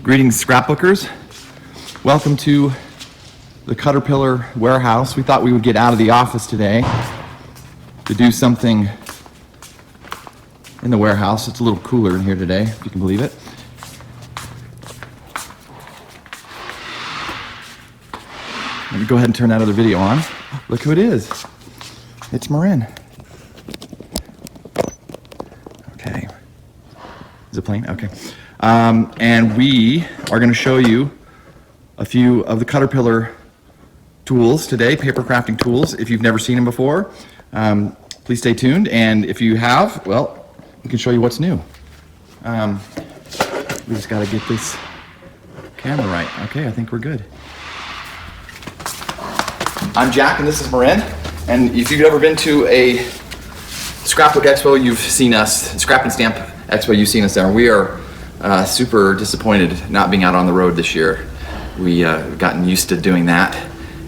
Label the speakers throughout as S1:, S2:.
S1: Greetings, scrapbookers. Welcome to the Cutterpillar warehouse. We thought we would get out of the office today to do something in the warehouse. It's a little cooler in here today, if you can believe it. Let me go ahead and turn that other video on. Look who it is. It's Marin. Okay. Is it playing? Okay. And we are going to show you a few of the Cutterpillar tools today, paper crafting tools. If you've never seen them before, please stay tuned. And if you have, well, we can show you what's new. We just got to get this camera right. Okay, I think we're good. I'm Jack and this is Marin. And if you've ever been to a scrapbook expo, you've seen us, scrap and stamp expo, you've seen us there. We are super disappointed not being out on the road this year. We've gotten used to doing that,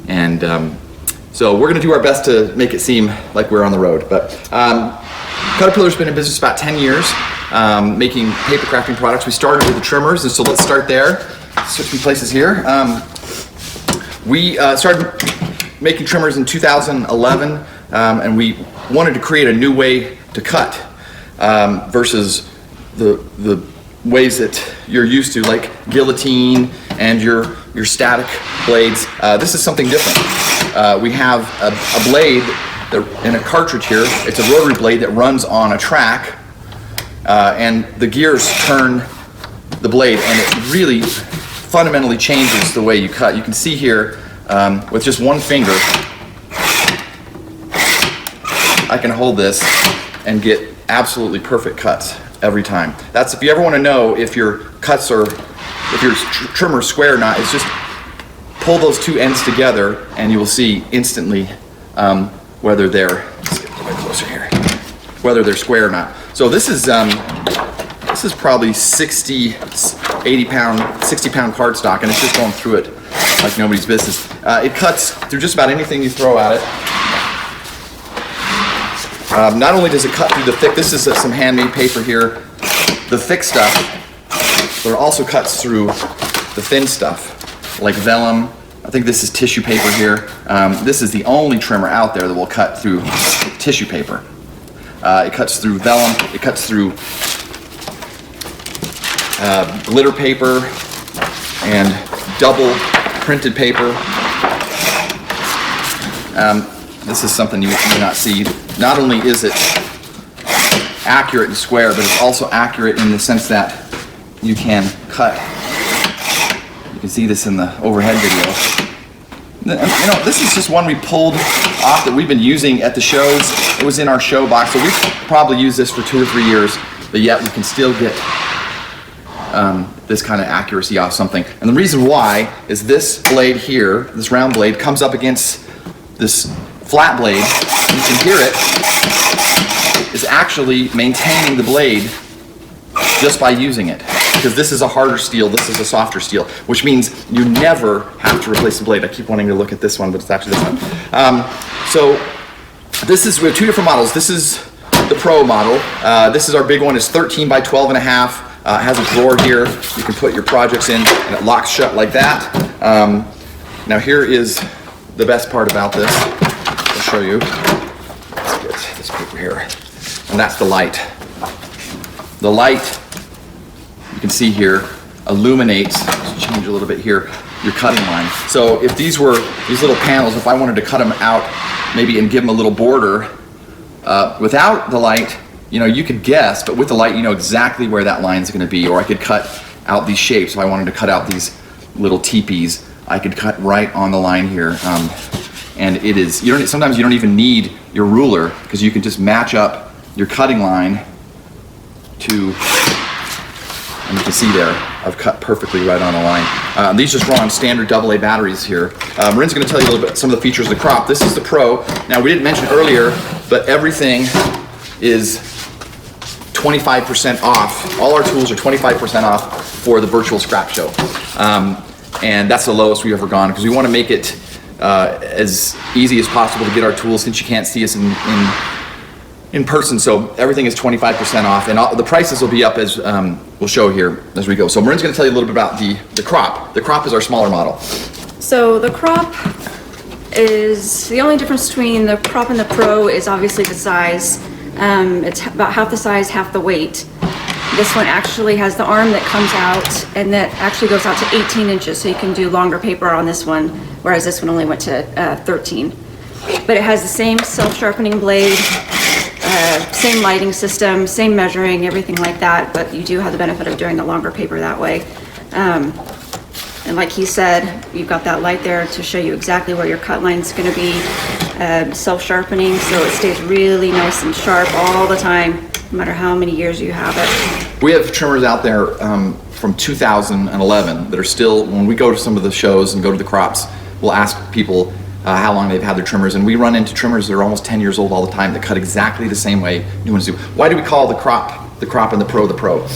S1: and so we're going to do our best to make it seem like we're on the road. But Cutterpillar's been in business about 10 years, making paper crafting products. We started with the trimmers, and so let's start there. Switching places here. We started making trimmers in 2011, and we wanted to create a new way to cut versus the ways that you're used to, like guillotine and your static blades. This is something different. We have a blade in a cartridge here. It's a rotary blade that runs on a track, and the gears turn the blade, and it really fundamentally changes the way you cut. You can see here with just one finger, I can hold this and get absolutely perfect cuts every time. That's if you ever want to know if your cuts are, if your trimmer is square or not, it's just pull those two ends together and you will see instantly whether they're, let's get a little bit closer here, whether they're square or not. So this is probably 60 pound cardstock, and it's just going through it like nobody's business. It cuts through just about anything you throw at it. Not only does it cut through the thick, this is some handmade paper here, the thick stuff, but it also cuts through the thin stuff, like vellum. I think this is tissue paper here. This is the only trimmer out there that will cut through tissue paper. It cuts through vellum, it cuts through glitter paper and double printed paper. This is something you may not see. Not only is it accurate and square, but it's also accurate in the sense that you can cut. You can see this in the overhead video. You know, this is just one we pulled off that we've been using at the shows. It was in our show box, so we've probably used this for 2 or 3 years, but yet we can still get this kind of accuracy off something. And the reason why is this blade here, this round blade, comes up against this flat blade. You can hear it is actually maintaining the blade just by using it, because this is a harder steel, this is a softer steel, which means you never have to replace the blade. I keep wanting to look at this one, but it's actually this one. So this is, we have 2 different models. This is the Pro model. This is our big one. It's 13 by 12 and a half. It has a drawer here. You can put your projects in, and it locks shut like that. Now here is the best part about this. I'll show you. Let's get this paper here. And that's the light. The light, you can see here, illuminates, let's change a little bit here, your cutting line. So if these were, these little panels, if I wanted to cut them out maybe and give them a little border, without the light, you know, you could guess, but with the light, you know exactly where that line is going to be. Or I could cut out these shapes. If I wanted to cut out these little teepees, I could cut right on the line here. And it is, you don't, sometimes you don't even need your ruler, because you can just match up your cutting line to, and you can see there, I've cut perfectly right on the line. These just run on standard AA batteries here. Marin's going to tell you a little bit some of the features of the crop. This is the Pro. Now we didn't mention earlier, but everything is 25% off. All our tools are 25% off for the virtual scrap show. And that's the lowest we've ever gone, because we want to make it as easy as possible to get our tools, since you can't see us in in person, so everything is 25% off, and the prices will be up as we'll show here as we go. So Marin's going to tell you a little bit about the crop. The crop is our smaller model.
S2: So the crop is, the only difference between the crop and the pro is obviously the size. It's about half the size, half the weight. This one actually has the arm that comes out, and that actually goes out to 18 inches, so you can do longer paper on this one, whereas this one only went to 13. But it has the same self-sharpening blade, same lighting system, same measuring, everything like that, but you do have the benefit of doing the longer paper that way. And like he said, you've got that light there to show you exactly where your cut line's going to be, self-sharpening, so it stays really nice and sharp all the time, no matter how many years you have it.
S1: We have trimmers out there from 2011 that are still, when we go to some of the shows and go to the crops, we'll ask people how long they've had their trimmers, and we run into trimmers that are almost 10 years old all the time that cut exactly the same way new ones do. Why do we call the crop and the pro the pro?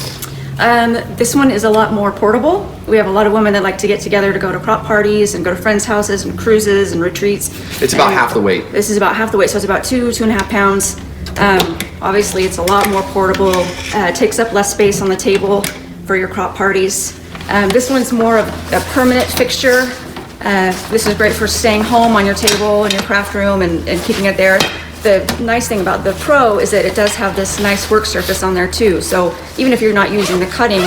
S2: This one is a lot more portable. We have a lot of women that like to get together to go to crop parties and go to friends' houses and cruises and retreats.
S1: It's about half the weight.
S2: This is about half the weight, so it's about 2.5 pounds. Obviously, it's a lot more portable. It takes up less space on the table for your crop parties. This one's more of a permanent fixture. This is great for staying home on your table in your craft room and keeping it there. The nice thing about the Pro is that it does have this nice work surface on there too. So even if you're not using the cutting,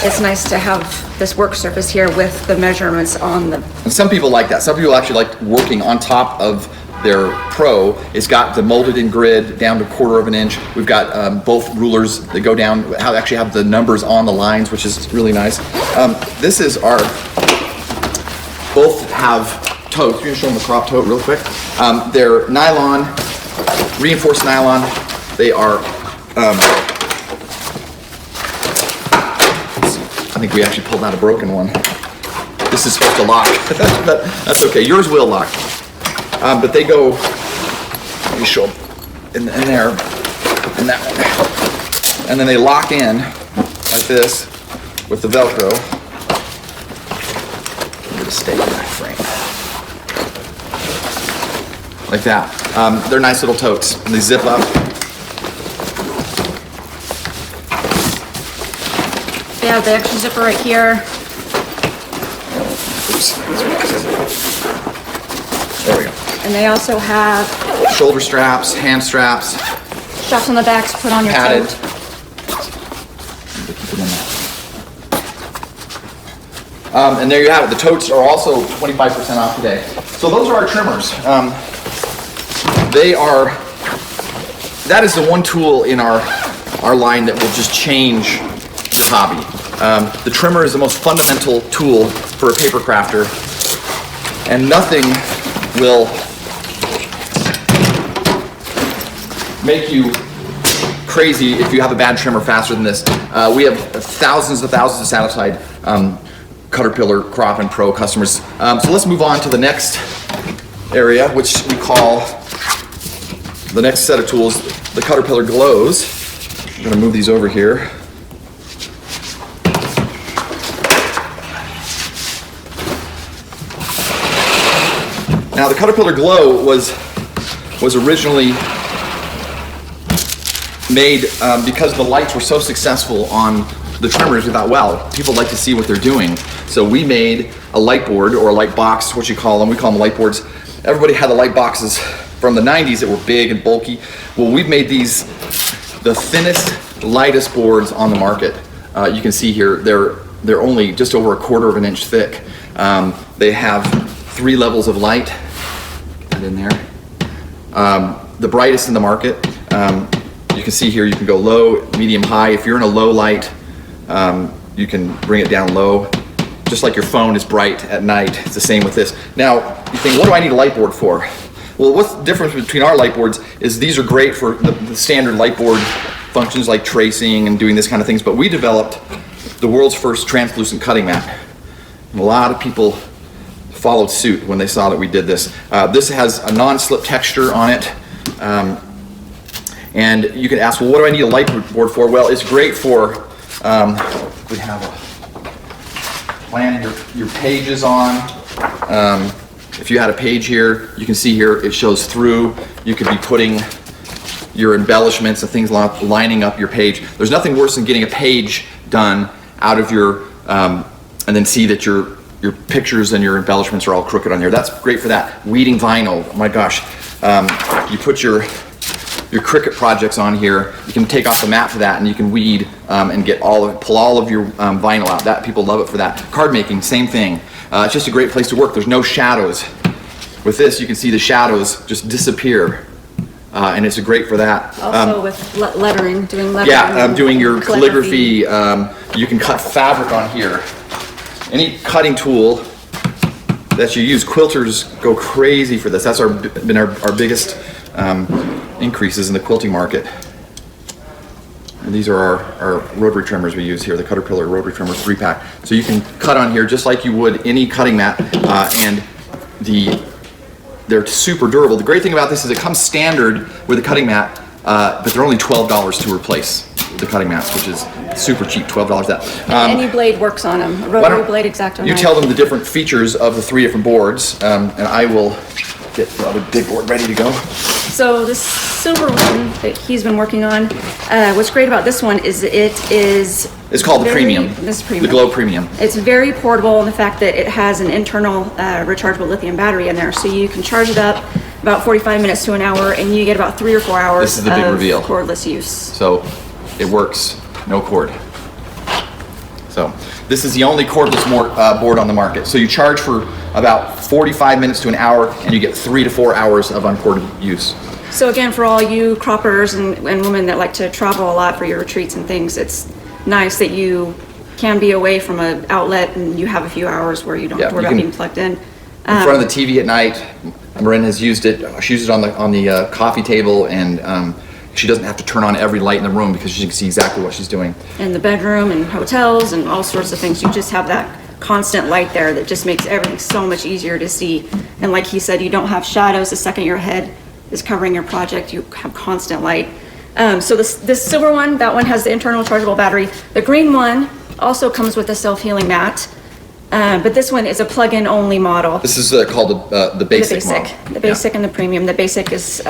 S2: it's nice to have this work surface here with the measurements on the...
S1: And some people like that. Some people actually like working on top of their Pro. It's got the molded in grid down to 1/4 of an inch. We've got both rulers that go down, actually have the numbers on the lines, which is really nice. This is our, both have totes. You're gonna show them the crop tote real quick. They're nylon, reinforced nylon. They are, I think we actually pulled out a broken one. This is supposed to lock, but that's okay. Yours will lock. But they go, let me show them, in there, and that one. And then they lock in like this with the Velcro. I'm gonna stay in that frame. Like that. They're nice little totes. They zip up.
S2: They have the extra zipper right here.
S1: Oops. There we go.
S2: And they also have
S1: Shoulder straps, hand straps.
S2: straps on the back to put on your
S1: Padded.
S2: tote.
S1: And there you have it. The totes are also 25% off today. So those are our trimmers. That is the one tool in our line that will just change your hobby. The trimmer is the most fundamental tool for a paper crafter, and nothing will make you crazy if you have a bad trimmer faster than this. We have thousands of satisfied Cutterpillar Crop and Pro customers. So let's move on to the next area, which we call the next set of tools, the Cutterpillar Glows. I'm gonna move these over here. Now the Cutterpillar Glow was originally made because the lights were so successful on the trimmers. We thought, well, people like to see what they're doing. So we made a light board, or a light box, what you call them. We call them light boards. Everybody had the light boxes from the 90s that were big and bulky. Well, we've made these the thinnest, lightest boards on the market. You can see here, they're only just over 1/4 of an inch thick. They have 3 levels of light. Get that in there. The brightest in the market. You can see here, you can go low, medium, high. If you're in a low light, you can bring it down low. Just like your phone is bright at night, it's the same with this. Now, you think, what do I need a light board for? Well, what's the difference between our light boards is these are great for the standard light board functions like tracing and doing this kind of things, but we developed the world's first translucent cutting mat. And a lot of people followed suit when they saw that we did this. This has a non-slip texture on it. And you can ask, well, what do I need a light board for? Well, it's great for, we have a plan your pages on. If you had a page here, you can see here it shows through. You could be putting your embellishments and things lining up your page. There's nothing worse than getting a page done out of your, and then see that your pictures and your embellishments are all crooked on here. That's great for that. Weeding vinyl, oh my gosh. You put your Cricut projects on here, you can take off the mat for that, and you can weed and pull all of your vinyl out. That people love it for that. Card making, same thing. It's just a great place to work. There's no shadows. With this, you can see the shadows just disappear, and it's great for that.
S2: Also with lettering, doing lettering.
S1: Yeah, doing your calligraphy. You can cut fabric on here. Any cutting tool that you use, quilters go crazy for this. That's been our biggest increases in the quilting market. And these are our rotary trimmers we use here, the Cutterpillar rotary trimmers 3-pack. So you can cut on here just like you would any cutting mat, and they're super durable. The great thing about this is it comes standard with a cutting mat, but they're only $12 to replace the cutting mats, which is super cheap, $12 that.
S2: Any blade works on them. A rotary blade, X-Acto
S1: You
S2: knife.
S1: tell them the different features of the 3 different boards, and I will get the other big board ready to go.
S2: So this silver one that he's been working on, what's great about this one is
S1: It's called the Premium.
S2: This is Premium.
S1: The Glow Premium.
S2: It's very portable in the fact that it has an internal rechargeable lithium battery in there, so you can charge it up about 45 minutes to an hour, and you get about 3 or 4 hours
S1: This is the big
S2: of
S1: reveal.
S2: cordless use.
S1: So it works, no cord. So this is the only cordless board on the market. So you charge for about 45 minutes to an hour, and you get 3 to 4 hours of uncorded use.
S2: So again, for all you croppers and women that like to travel a lot for your retreats and things, it's nice that you can be away from an outlet and you have a few hours where you don't have to worry about being plugged in.
S1: In front of the TV at night, Marin has used it. She uses it on the coffee table, and she doesn't have to turn on every light in the room because she can see exactly what she's doing.
S2: In the bedroom and hotels and all sorts of things, you just have that constant light there that just makes everything so much easier to see. And like he said, you don't have shadows the second your head is covering your project. You have constant light. So this silver one, that one has the internal chargeable battery. The green one also comes with a self-healing mat, but this one is a plug-in only model.
S1: This is called the basic model.
S2: The basic and the premium. The basic is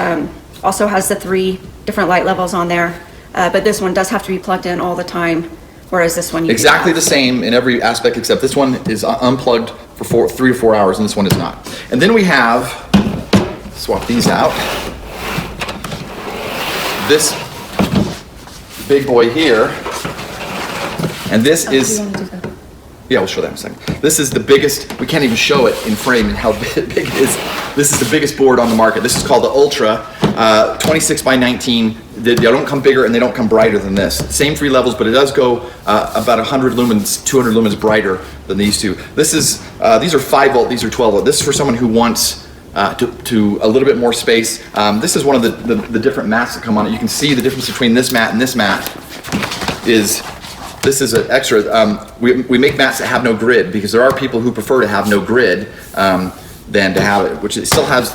S2: also has the 3 different light levels on there, but this one does have to be plugged in all the time, whereas this one
S1: Exactly the same in every aspect, except this one is unplugged for 3 or 4 hours, and this one is not. And then we have, swap these out, this big boy here, and this is, yeah, we'll show that in a second. This is the biggest, we can't even show it in frame and how big it is. This is the biggest board on the market. This is called the Ultra, 26 by 19. They don't come bigger and they don't come brighter than this. Same 3 levels, but it does go about 100 lumens, 200 lumens brighter than these two. This is, these are 5 volt, these are 12 volt. This is for someone who wants to a little bit more space. This is one of the different mats that come on it. You can see the difference between this mat and this mat is, this is an extra. We make mats that have no grid because there are people who prefer to have no grid than to have it, which it still has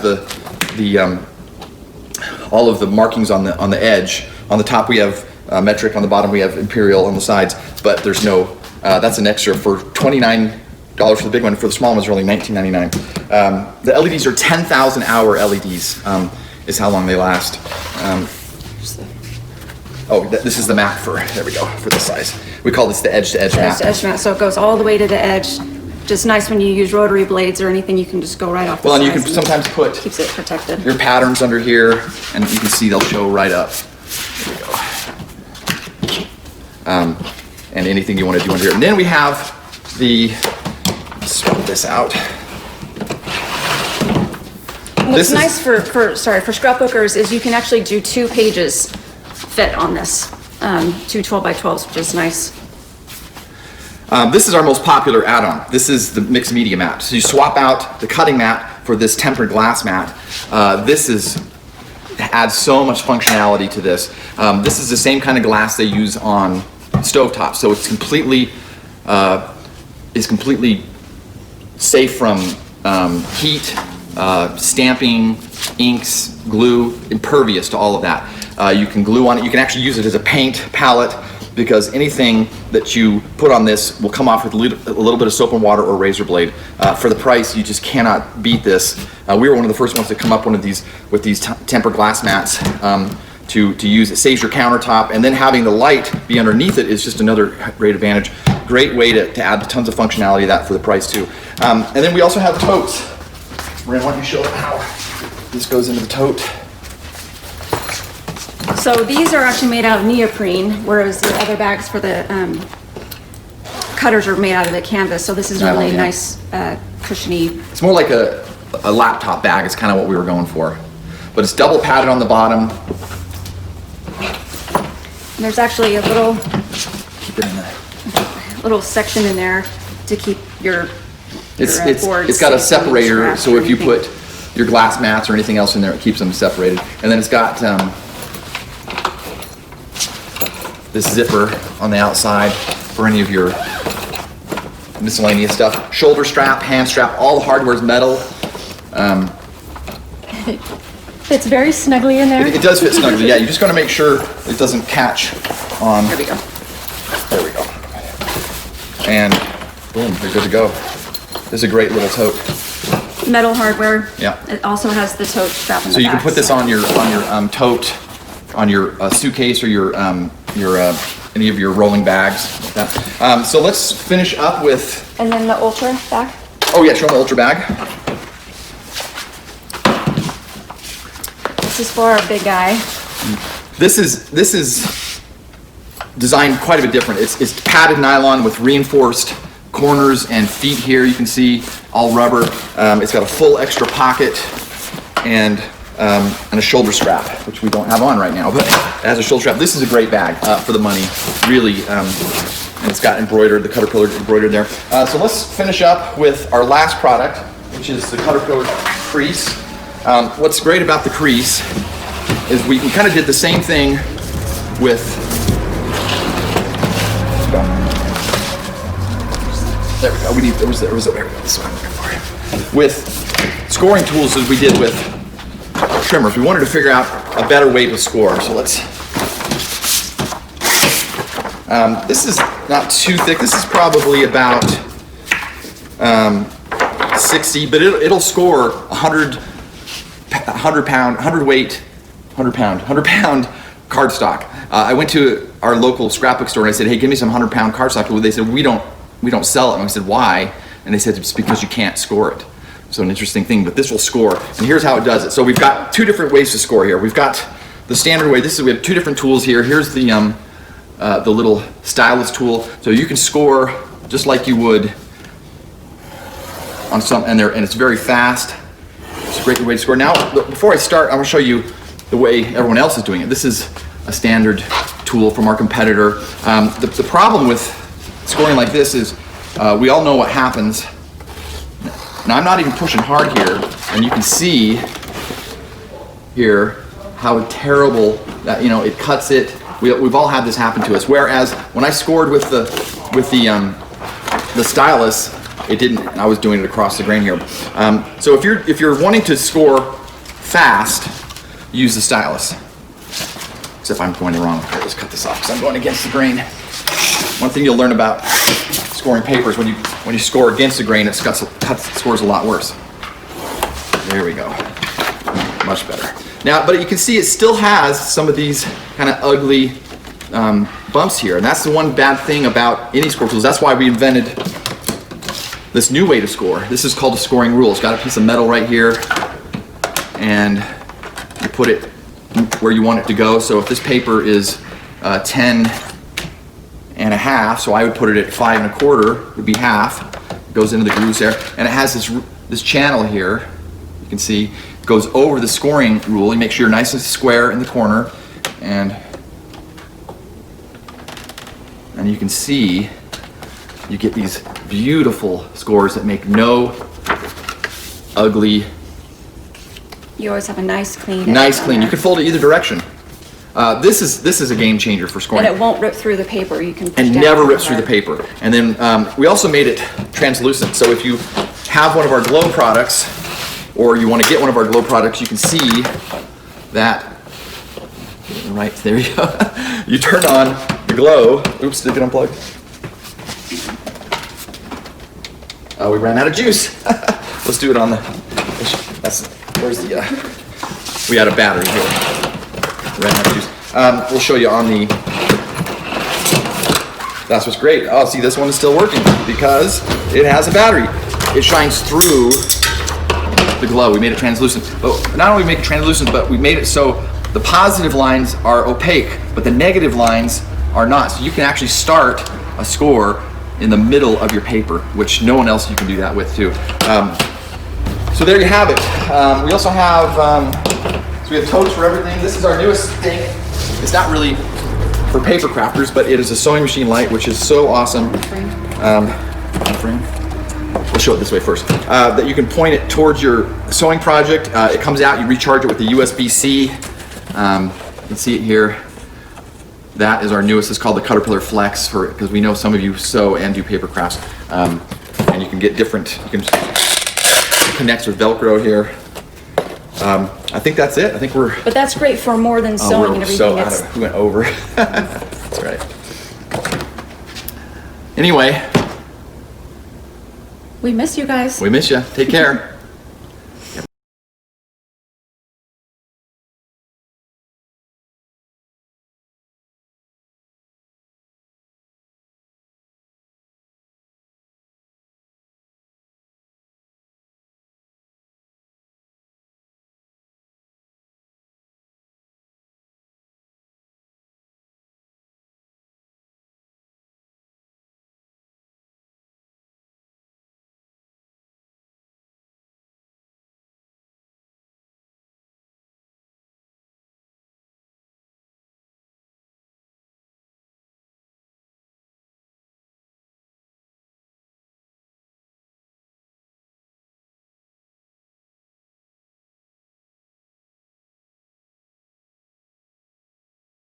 S1: all of the markings on the edge. On the top we have metric, on the bottom we have imperial on the sides, but there's no, that's an extra for $29 for the big one. For the small ones, are only $19.99. The LEDs are 10,000 hour LEDs, is how long they last. This is the mat for, there we go, for this size. We call this the edge-to-edge mat.
S2: Edge-to-edge mat, so it goes all the way to the edge. Just nice when you use rotary blades or anything, you can just go right off the
S1: Well, and you
S2: sides
S1: can sometimes put
S2: keeps it protected.
S1: your patterns under here, and you can see they'll show right up. There we go. And anything you want to do under here. And then we have the, swap this out.
S2: What's nice for scrapbookers is you can actually do 2 pages fit on this, 2 12 by 12s, which is nice.
S1: This is our most popular add-on. This is the mixed media mat. So you swap out the cutting mat for this tempered glass mat. This adds so much functionality to this. This is the same kind of glass they use on stovetops, so it's completely safe from heat, stamping, inks, glue, impervious to all of that. You can glue on it. You can actually use it as a paint palette because anything that you put on this will come off with a little bit of soap and water or razor blade. For the price, you just cannot beat this. We were one of the first ones to come up with these tempered glass mats. to use. It saves your countertop, and then having the light be underneath it is just another great advantage. Great way to add tons of functionality to that for the price too. And then we also have totes. Ren, why don't you show them how this goes into the tote?
S2: So these are actually made out of neoprene, whereas the other bags for the cutters are made out of the canvas. So this is really nice, cushiony.
S1: It's more like a laptop bag is kind of what we were going for. But it's double padded on the bottom.
S2: And there's actually a little,
S1: Keep it in there.
S2: little section in there to keep your boards
S1: it's got a
S2: safe from
S1: separator,
S2: scratch
S1: so
S2: or
S1: if you
S2: anything.
S1: put your glass mats or anything else in there, it keeps them separated. And then it's got this zipper on the outside for any of your miscellaneous stuff. Shoulder strap, hand strap, all the hardware is metal.
S2: Fits very snugly in there.
S1: It does fit snugly, yeah. You just got to make sure it doesn't catch on.
S2: There we go.
S1: There we go. And boom, you're good to go. This is a great little tote.
S2: Metal hardware.
S1: Yeah.
S2: It also has the tote strap in the
S1: So you
S2: back.
S1: can put this on your tote, on your suitcase or your any of your rolling bags like that. So let's finish up with.
S2: And then the Ultra back.
S1: Oh yeah, show them the Ultra bag.
S2: This is for our big guy.
S1: This is designed quite a bit different. It's padded nylon with reinforced corners and feet here. You can see all rubber. It's got a full extra pocket and a shoulder strap, which we don't have on right now, but it has a shoulder strap. This is a great bag for the money, really. And it's got embroidered, the Cutterpillar embroidered there. So let's finish up with our last product, which is the Cutterpillar crease. What's great about the crease is we kind of did the same thing with. There we go. We need. There we go. This one I'm looking for. With scoring tools as we did with trimmers, we wanted to figure out a better way to score. So let's. This is not too thick. This is probably about 60, but it'll score 100 pound cardstock. I went to our local scrapbook store and I said, hey, give me some 100-pound cardstock. They said, we don't sell it. And I said, why? And they said, it's because you can't score it. So an interesting thing, but this will score. And here's how it does it. So we've got two different ways to score here. We've got the standard way. We have two different tools here. Here's the little stylus tool. So you can score just like you would on some, and it's very fast. It's a great way to score. Now, before I start, I want to show you the way everyone else is doing it. This is a standard tool from our competitor. The problem with scoring like this is we all know what happens. Now, I'm not even pushing hard here, and you can see here how terrible that, it cuts it. We've all had this happen to us. Whereas when I scored with the stylus, it didn't. I was doing it across the grain here. So if you're wanting to score fast, use the stylus. Except I'm going the wrong way. Let's cut this off because I'm going against the grain. One thing you'll learn about scoring paper is when you score against the grain, it scores a lot worse. There we go. Much better. Now, but you can see it still has some of these kind of ugly bumps here, and that's the one bad thing about any score tools. That's why we invented this new way to score. This is called a scoring rule. It's got a piece of metal right here, and you put it where you want it to go. So if this paper is 10 and a half, so I would put it at 5 1/4, would be half. It goes into the grooves there, and it has this channel here. You can see it goes over the scoring rule. You make sure you're nice and square in the corner, and you can see you get these beautiful scores that make no ugly.
S2: You always have a nice clean.
S1: Nice clean. You can fold it either direction. This is a game changer for scoring.
S2: And it won't rip through the paper. You can push
S1: And
S2: down
S1: never
S2: really
S1: rips through the
S2: hard.
S1: paper. And then we also made it translucent. So if you have one of our glow products, or you want to get one of our glow products, you can see that. Right there you go. You turn on the glow. Oops, did it get unplugged? We ran out of juice. Let's do it on the. Where's the? We had a battery here. ran out of juice. We'll show you on the, that's what's great. Oh, see, this one is still working because it has a battery. It shines through the glow. We made it translucent. But not only make it translucent, but we made it so the positive lines are opaque, but the negative lines are not. So you can actually start a score in the middle of your paper, which no one else you can do that with too. So there you have it. We also have, so we have totes for everything. This is our newest thing. It's not really for paper crafters, but it is a sewing machine light, which is so awesome. We'll show it this way first. That you can point it towards your sewing project. It comes out, you recharge it with the USB-C. You can see it here. That is our newest. It's called the Cutterpillar Flex, because we know some of you sew and do paper crafts. And you can get different, it connects with Velcro here. I think that's it. I think we're...
S2: But that's great for more than sewing and everything.
S1: So out of, we went over. That's right. Anyway.
S2: We miss you guys.
S1: We miss you. Take care.